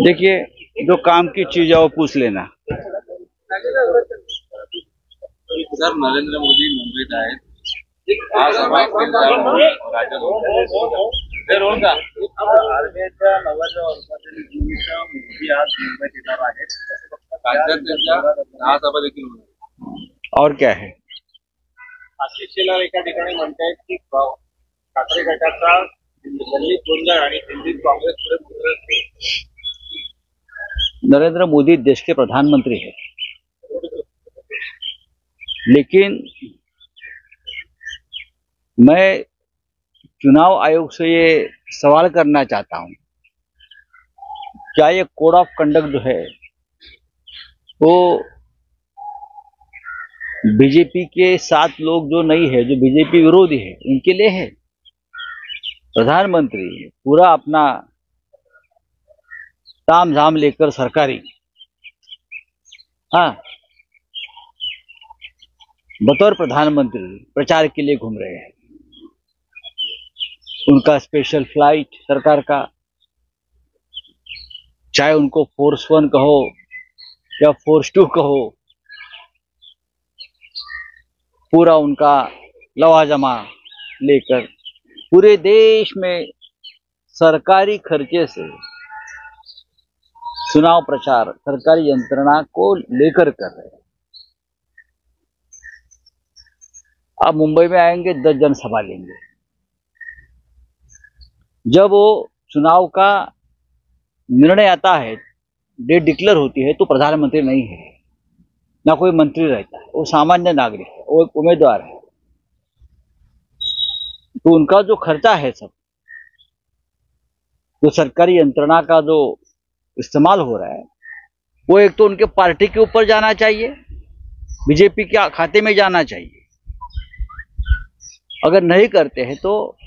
देखिए, जो काम की चीज है वो पूछ लेना। सर, नरेंद्र मोदी मुंबईत आहेत. आज आरबीआयच्या नव्या वर्षानिमित्त मोदी आज मुंबईत येणार आहेत. राज्यात त्यांच्या 10 सभा देखील होणार. और क्या है? आशिष शेलार एका ठिकाणी म्हणतायत की ठाकरे गटाचा दिल्लीत गोंधळ आणि दिल्लीत काँग्रेस पुढे. नरेंद्र मोदी देश के प्रधानमंत्री है, लेकिन मैं चुनाव आयोग से ये सवाल करना चाहता हूं, क्या ये कोड ऑफ कंडक्ट जो है वो बीजेपी के साथ लोग जो नहीं है, जो बीजेपी विरोधी है, उनके लिए है? प्रधानमंत्री पूरा अपना ताम झाम लेकर सरकारी बतौर प्रधानमंत्री प्रचार के लिए घूम रहे हैं। उनका स्पेशल फ्लाइट सरकार का, चाहे उनको फोर्स 1 कहो या फोर्स 2 कहो, पूरा उनका लवाजमा लेकर पूरे देश में सरकारी खर्चे से चुनाव प्रचार सरकारी यंत्रणा को लेकर कर रहे हैं। अब मुंबई में आएंगे, 10 जनसभा लेंगे। जब वो चुनाव का निर्णय आता है, डेट डिक्लेयर होती है, तो प्रधानमंत्री नहीं है, ना कोई मंत्री रहता है, वो सामान्य नागरिक है, वो एक उम्मीदवार है। तो उनका जो खर्चा है, सब जो सरकारी यंत्रणा का जो इस्तेमाल हो रहा है, वो एक तो उनके पार्टी के ऊपर जाना चाहिए, बीजेपी के खाते में जाना चाहिए। अगर नहीं करते हैं तो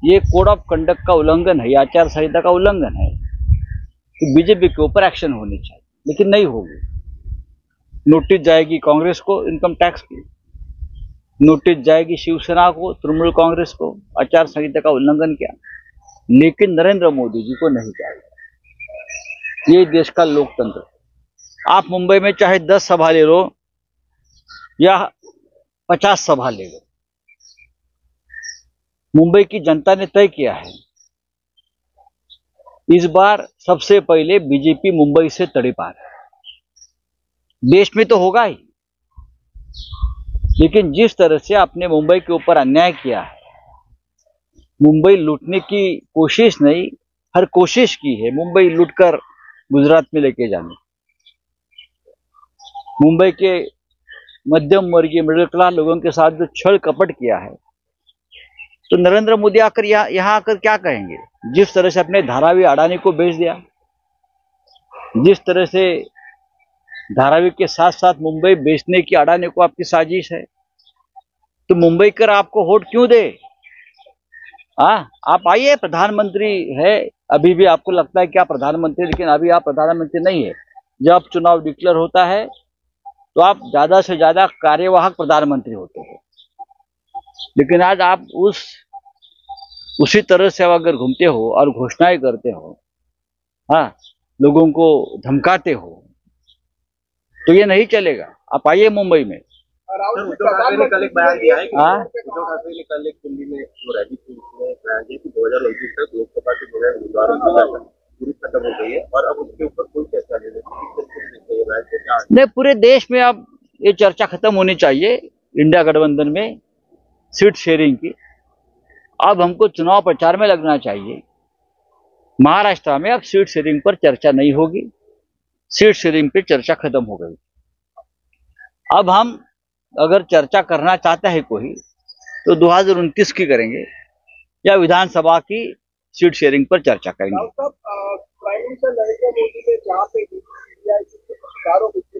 ये कोड ऑफ कंडक्ट का उल्लंघन है, आचार संहिता का उल्लंघन है, तो बीजेपी के ऊपर एक्शन होनी चाहिए, लेकिन नहीं होगी। नोटिस जाएगी कांग्रेस को, इनकम टैक्स की नोटिस जाएगी, शिवसेना को, तृणमूल कांग्रेस को, आचार संहिता का उल्लंघन किया, लेकिन नरेंद्र मोदी जी को नहीं जाएगा। ये देश का लोकतंत्र। आप मुंबई में चाहे 10 सभा ले लो या 50 सभा ले लो, मुंबई की जनता ने तय किया है, इस बार सबसे पहले बीजेपी मुंबई से तड़ीपार है। देश में तो होगा ही, लेकिन जिस तरह से आपने मुंबई के ऊपर अन्याय किया है, मुंबई लूटने की कोशिश नहीं, हर कोशिश की है मुंबई लूटकर गुजरात में लेके जाने। मुंबई के मध्यम वर्गीय मिडिल क्लास लोगों के साथ जो छल कपट किया है, तो नरेंद्र मोदी आकर यहां आकर क्या कहेंगे? जिस तरह से अपने धारावी अडानी को बेच दिया, जिस तरह से धारावी के साथ साथ मुंबई बेचने की अडानी को आपकी साजिश है, तो मुंबई कर आपको वोट क्यों दे? आप आइए, प्रधानमंत्री है, अभी भी आपको लगता है कि आप प्रधानमंत्री, लेकिन अभी आप प्रधानमंत्री नहीं है। जब चुनाव डिक्लेयर होता है तो आप ज्यादा से ज्यादा कार्यवाहक प्रधानमंत्री होते हैं, लेकिन आज आप उसी तरह से अगर घूमते हो और घोषणाएं करते हो, लोगों को धमकाते हो, तो ये नहीं चलेगा। आप आइए मुंबई में। उद्धव ठाकरे ने कल एक बयान दिया है, उद्धव ठाकरे ने कल एक दिल्ली में बयान दिया कि 2029 तक लोकसभा के बगैर उम्मीदवारों की चर्चा पूरी खत्म हो गई है और अब उसके ऊपर कोई चर्चा नहीं। पूरे देश में अब ये चर्चा खत्म होनी चाहिए, इंडिया गठबंधन में सीट शेयरिंग की। अब हमको चुनाव प्रचार में लगना चाहिए। महाराष्ट्र में अब सीट शेयरिंग पर चर्चा नहीं होगी, सीट शेयरिंग पे चर्चा खत्म हो गई। अब हम अगर चर्चा करना चाहता है कोई, तो 2029 की करेंगे या विधानसभा की सीट शेयरिंग पर चर्चा करेंगे। प्राइम मिनिस्टर नरेंद्र मोदी ने जहाँ पे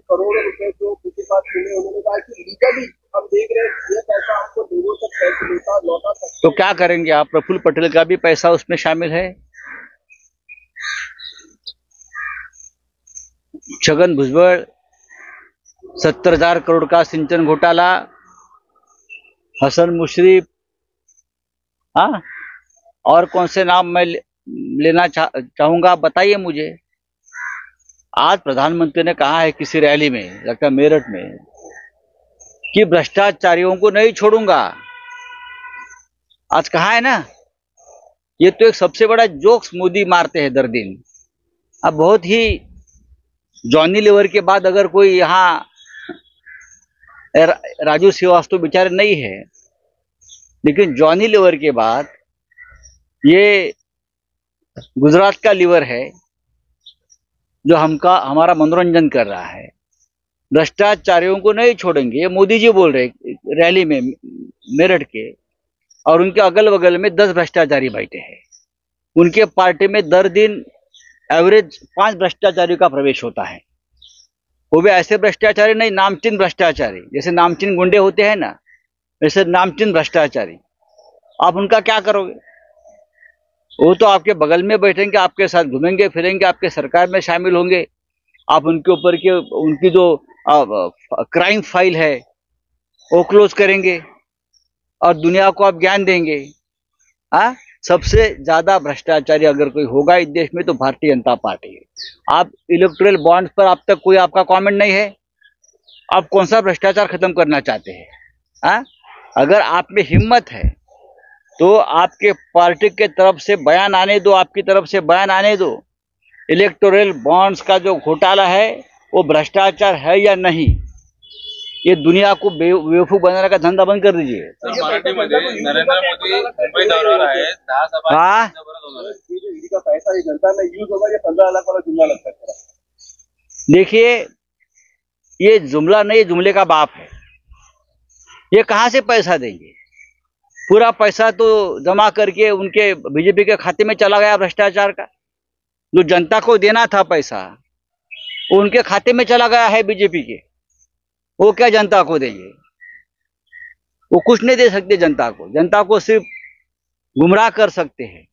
करोड़ों रुपए जो उनके पास मिले, उन्होंने कहा कि लीगली हम देख रहे हैं ये पैसा आपको दोनों तक पैसे लौटा सकते। तो क्या करेंगे आप? प्रफुल्ल पटेल का भी पैसा उसमें शामिल है, छगन भुजबल 70,000 करोड़ का सिंचन घोटाला, हसन मुशर्रफ, और कौन से नाम मैं लेना चाहूंगा, आप बताइए मुझे। आज प्रधानमंत्री ने कहा है किसी रैली में, लगता है मेरठ में, कि भ्रष्टाचारियों को नहीं छोड़ूंगा। आज कहा है ना, ये तो एक सबसे बड़ा जोक्स मोदी मारते हैं दर दिन। अब बहुत ही जॉनी लीवर के बाद अगर कोई यहाँ राजू श्रीवास्तव बेचारे नहीं है, लेकिन जॉनी लीवर के बाद ये गुजरात का लीवर है जो हमारा मनोरंजन कर रहा है। भ्रष्टाचारियों को नहीं छोड़ेंगे, ये मोदी जी बोल रहे रैली में मेरठ के, और उनके अगल बगल में 10 भ्रष्टाचारी बैठे हैं। उनके पार्टी में दर दिन एवरेज 5 भ्रष्टाचारियों का प्रवेश होता है। वो भी ऐसे भ्रष्टाचारी नहीं, नामचीन भ्रष्टाचारी, जैसे नामचीन गुंडे होते हैं ना, वैसे नामचीन भ्रष्टाचारी। आप उनका क्या करोगे? वो तो आपके बगल में बैठेंगे, आपके साथ घूमेंगे फिरेंगे, आपके सरकार में शामिल होंगे। आप उनके ऊपर के उनकी जो क्राइम फाइल है वो क्लोज करेंगे और दुनिया को आप ज्ञान देंगे। सबसे ज्यादा भ्रष्टाचारी अगर कोई होगा इस देश में तो भारतीय जनता पार्टी है। आप इलेक्टोरल बॉन्ड्स पर अब तक कोई आपका कमेंट नहीं है। आप कौन सा भ्रष्टाचार खत्म करना चाहते हैं? अगर आप में हिम्मत है तो आपके पार्टी के तरफ से बयान आने दो, आपकी तरफ से बयान आने दो। इलेक्टोरल बॉन्ड्स का जो घोटाला है वो भ्रष्टाचार है या नहीं, ये दुनिया को बेवकूफ बनाने का धंधा बंद कर दीजिए। मराठीमध्ये नरेंद्र मोदी मुंबई दौऱ्यावर आहेत, 10 सभा हाँ, ये जो ईडी का पैसा ये जनता में यूज होगा, ये 15 लाख वाला जुमला लगता है। देखिए, ये जुमला नहीं, जुमले का बाप है। ये कहां से पैसा देंगे? पूरा पैसा तो जमा करके उनके बीजेपी के खाते में चला गया भ्रष्टाचार का। जो जनता को देना था पैसा वो उनके खाते में चला गया है बीजेपी के। वो क्या जनता को देंगे? वो कुछ नहीं दे सकते जनता को। जनता को सिर्फ गुमराह कर सकते हैं।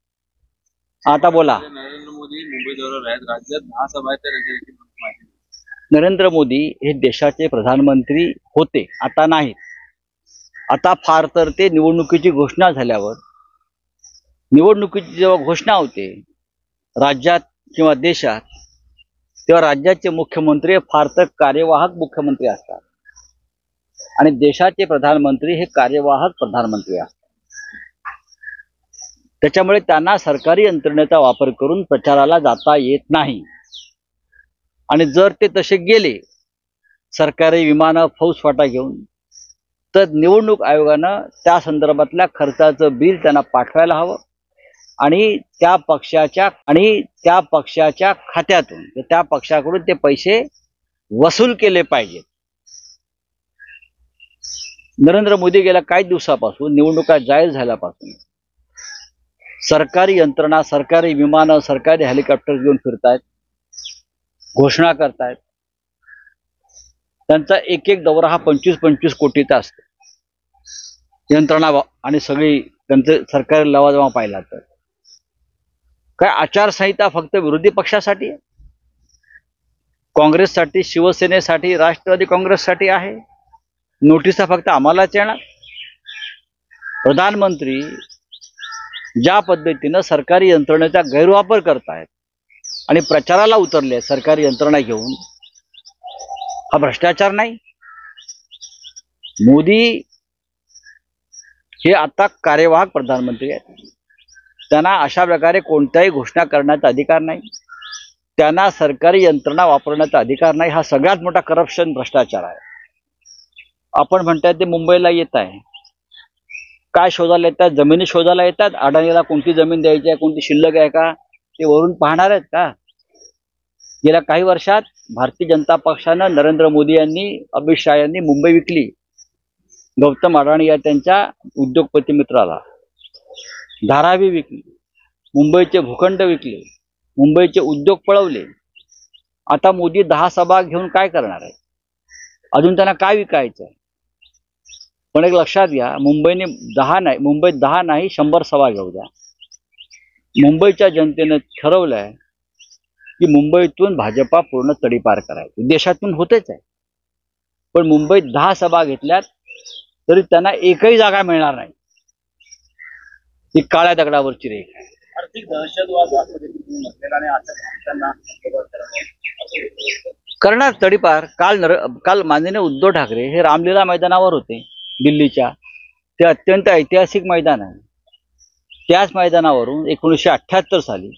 आता बोला, नरेंद्र मोदी मुंबई दौऱ्यावर आहेत, राज्यात 10 सभा आहेत, त्याची माहिती. नरेंद्र मोदी हे देशाचे प्रधानमंत्री होते, आता नाहीत। आता फार तर ते निवडणुकीची घोषणा झाल्यावर, निवडणुकीची जेव्हा घोषणा होते राज्यात किंवा देशात, तेव्हा राज्याचे मुख्यमंत्री फार तर कार्यवाहक मुख्यमंत्री असतात आणि देशाचे प्रधानमंत्री हे कार्यवाहक प्रधानमंत्री असतात। त्याच्यामुळे त्यांना सरकारी यंत्रणेचा वापर करून प्रचाराला जाता येत नाही। आणि जर ते तसे गेले सरकारी विमानं फौजफाटा घेऊन, तर निवडणूक आयोगानं त्या संदर्भातल्या खर्चाचं बिल त्यांना पाठवायला हवं आणि त्या पक्षाच्या खात्यातून, त्या पक्षाकडून ते पैसे वसूल केले पाहिजेत। नरेंद्र मोदी गेल्या काही दिवसापासून, निवडणुका जाहीर झाल्यापासून सरकारी यंत्रणा, सरकारी विमानं, सरकारी हेलिकॉप्टर घेऊन फिरतायत, घोषणा करतायत। त्यांचा एक एक दौरा हा 25-25 कोटीचा असतो। यंत्रणा आणि सगळी त्यांचे सरकारी लवाजमा पाहिला तर काय आचारसंहिता फक्त विरोधी पक्षासाठी आहे? काँग्रेससाठी, शिवसेनेसाठी, राष्ट्रवादी काँग्रेससाठी आहे? नोटिसा फक्त आम्हालाच येणार? प्रधानमंत्री ज्या पद्धतीनं सरकारी यंत्रणेचा गैरवापर करतायत आणि प्रचाराला उतरले सरकारी यंत्रणा घेऊन, हा भ्रष्टाचार नाही? मोदी हे आता कार्यवाहक प्रधानमंत्री आहेत। त्यांना अशा प्रकारे कोणत्याही घोषणा करण्याचा अधिकार नाही, त्यांना सरकारी यंत्रणा वापरण्याचा अधिकार नाही। हा सगळ्यात मोठा करप्शन, भ्रष्टाचार आहे। आपण म्हणताय ते मुंबईला येत आहे, काय शोधायला येतात? जमिनी शोधायला येतात? अडाणीला कोणती जमीन द्यायची आहे, कोणती शिल्लक आहे का, ते वरून पाहणार आहेत का? गेल्या काही वर्षात भारतीय जनता पक्षानं, नरेंद्र मोदी यांनी, अमित शहा यांनी मुंबई विकली। गौतम अडाणी या त्यांच्या उद्योगपती मित्राला धारावी विकली, मुंबईचे भूखंड विकले, मुंबईचे उद्योग पळवले। आता मोदी 10 सभा घेऊन काय करणार आहे? अजून त्यांना काय विकायचं आहे? पण एक लक्षात घ्या, मुंबईत 10 नाही 100 सभा घेऊ द्या। मुंबईच्या जनतेने ठरवलंय की मुंबईतून भाजपा पूर्ण तडीपार करायची। देशातून होतेच आहे, पण मुंबईत 10 सभा घेतल्यात तरी त्यांना एकही जागा मिळणार नाही। ही काळ्या दगडावरची रेख आहे। आर्थिक दहशतवाद म्हटलेला आणि अशा भाषांना करणार तडीपार. काल माननीय उद्धव ठाकरे हे रामलीला मैदानावर होते दिल्लीच्या. ते अत्यंत ऐतिहासिक मैदान आहे. त्याच मैदानावरून 1978 साली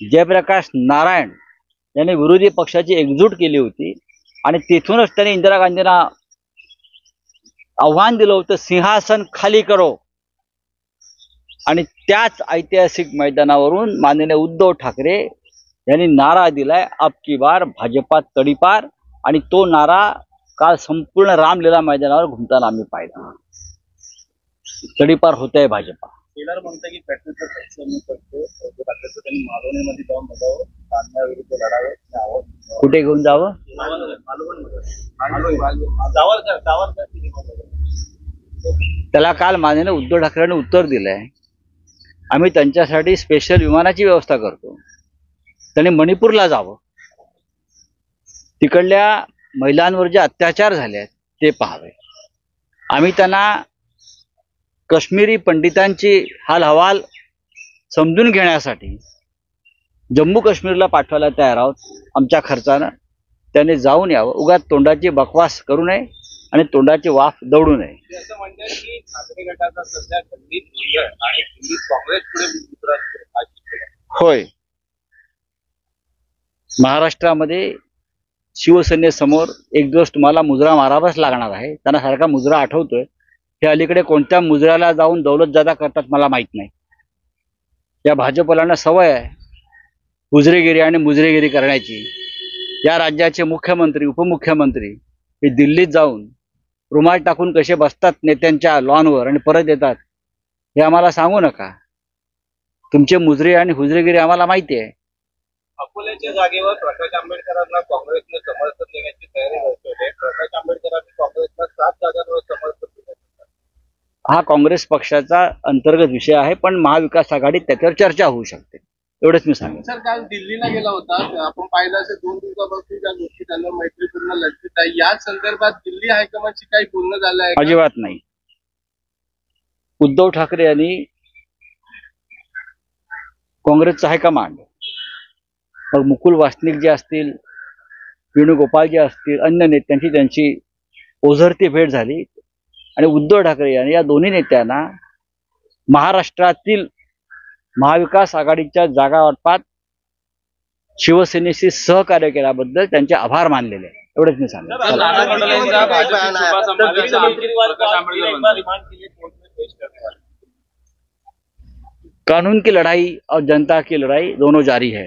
जयप्रकाश नारायण यांनी विरोधी पक्षाची एकजूट केली होती आणि तिथूनच त्यांनी इंदिरा गांधींना आव्हान दिलं होतं, सिंहासन खाली करो. आणि त्याच ऐतिहासिक मैदानावरून माननीय उद्धव ठाकरे यांनी नारा दिलाय, अब की बार भाजपा तडीपार. आणि तो नारा काल संपूर्ण रामलीला मैदानावर घुमताना आम्ही पाहिला. तडीपार होत आहे भाजपा. टेलर म्हणतं की पेट्रोलचं पक्ष मी करतो, त्यांनी मालवणीमध्ये जाऊन बघावं, कांद्याविरुद्ध लढावं. कुठे घेऊन जावं? त्याला काल माननीय उद्धव ठाकरेंनी उत्तर दिलंय, आम्ही त्यांच्यासाठी स्पेशल विमानाची व्यवस्था करतो. त्यांनी मणिपूरला जावं, तिकडल्या महिलांवर जे अत्याचार झाले आहेत ते पाहावे. आम्ही त्यांना काश्मीरी पंडितांची हाल हवाल समजून घेण्यासाठी जम्मू काश्मीरला पाठवायला तयार आहोत आमच्या खर्चानं. त्याने जाऊन यावं, उगाच तोंडाची बकवास करू नये आणि तोंडाची वाफ दौडू नये. असं म्हणतात की ठाकरे गटाचा सध्या दिल्लीत गोंधळ आणि दिल्लीत काँग्रेस पुढे. होय, महाराष्ट्रामध्ये शिवसेनेसमोर एक दिवस तुम्हाला मुजरा मारावाच लागणार आहे. त्यांना सारखा मुजरा आठवतोय. हे अलीकडे कोणत्या मुजऱ्याला जाऊन दौलतजादा करतात मला माहित नाही. या भाजपला सवय आहे हुजरेगिरी आणि मुजरेगिरी करण्याची. या राज्याचे मुख्यमंत्री उपमुख्यमंत्री हे दिल्लीत जाऊन रुमाल टाकून कसे बसतात नेत्यांच्या लॉनवर आणि परत येतात हे आम्हाला सांगू नका. तुमचे मुजरे आणि हुजरेगिरी आम्हाला माहिती आहे. अकोल्याच्या जागेवर प्रकाश आंबेडकरांना काँग्रेसने समर्थन देण्याची तयारी दर्शवते. प्रकाश आंबेडकरांनी काँग्रेसला 7 जागांवर समर्थन दिले. हा काँग्रेस पक्षाचा अंतर्गत विषय आहे, पण महाविकास आघाडीत त्याच्यावर चर्चा होऊ शकते, एवढंच मी सांगेन. सर, काल दिल्लीला गेला होता, आपण पाहिलं असेल 2 दिवसापासून त्या गोष्टी त्यांना मैत्रीपूर्ण लढत आहे. या संदर्भात दिल्ली हायकमांडशी काही बोलणं झालं आहे? अजिबात नाही. उद्धव ठाकरे यांनी काँग्रेसचा हायकमांड, मग मुकुल वासनिक जे असतील, वेणुगोपाल जे असतील, अन्य नेत्यांची त्यांची ओझरती भेट झाली आणि उद्धव ठाकरे यांनी या दोन्ही नेत्यांना महाराष्ट्रातील महाविकास आघाडीच्या जागा वाटपात शिवसेनेशी सहकार्य केल्याबद्दल त्यांचे आभार मानलेले आहे, एवढंच मी सांगेन. कानून की लड़ाई और जनता की लड़ाई दोनों जारी है.